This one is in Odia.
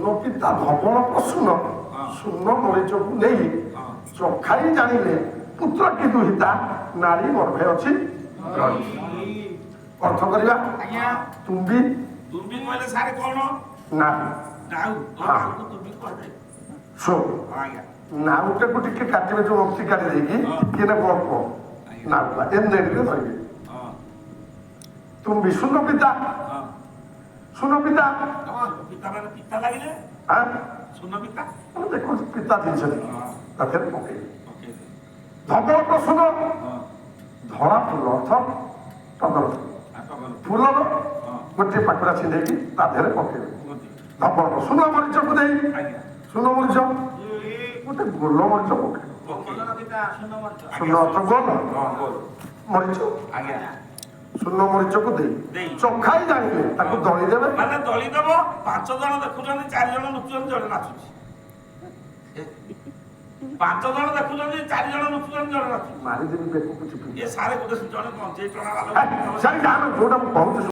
ସୁନପିତା ଧବଳ ପ୍ରସୂନ ଶୂନ ମରିଚକୁ ନେଇ ଚଖାଇ ଜାଣିଲେ ପୁତ୍ର କି ଦୁହିତା ନାରୀ ଗର୍ଭେ ଅଛି ଅର୍ଥ କରିବା ତୁମ୍ବି ନାଉଟାକୁ ଟିକେ କାଟିବେ ଯୋଉ ଅକ୍ତି କାଟି ଦେଇକି ଟିକେ ନା ଗଳ୍ପ ନାଉଟା ଏମିତି ଧରିବେ ତୁମ୍ବି ସୁନପିତା ସୁନପିତା ଦେଖନ୍ତୁ ପିତା ଜିନିଷ ତାଦେହରେ ପକେଇବେ ଧବଳ ପ୍ରସୂନ ଧଳା ଫୁଲ ଅର୍ଥ ଟଗର ଫୁଲର ଗୋଟିଏ ପାଖୁଡ଼ା ଛିଣ୍ଡେଇକି ତା ଦେହରେ ପକେଇବେ ଧବଳ ସୁନ ମରିଚକୁ ଦେଇ ସୁନ ମରିଚ ଗୋଟେ ଗୋଲ ମରିଚ ପକେଇବେ ସୁନ ଅର୍ଥ ଗୋଲ ମରିଚ ସୁନ ମରିଚକୁ ଦେଇ ଚଖାଇ ଜାଣିଲେ ତାକୁ ଦଳି ଦେବେ ମାନେ ଦଳି ଦେବ 5 ଜଣ ଦେଖୁଛନ୍ତି 4 ଜଣ ନୁଚୁଛନ୍ତି ଜଣେ ନାଚୁଛି 5 ଜଣ ଦେଖୁଛନ୍ତି 4 ଜଣ ନୁଚୁଛନ୍ତି ଜଣେ ନାଚୁଛି ମାରିଦେବି ବେକକୁ ଚିପି ଏ ସାରେ ଗୋଟେ ଜଣେ କଞ୍ଚେଇ ଟଣା ଯୋଉଟା ମୁଁ କହୁଛି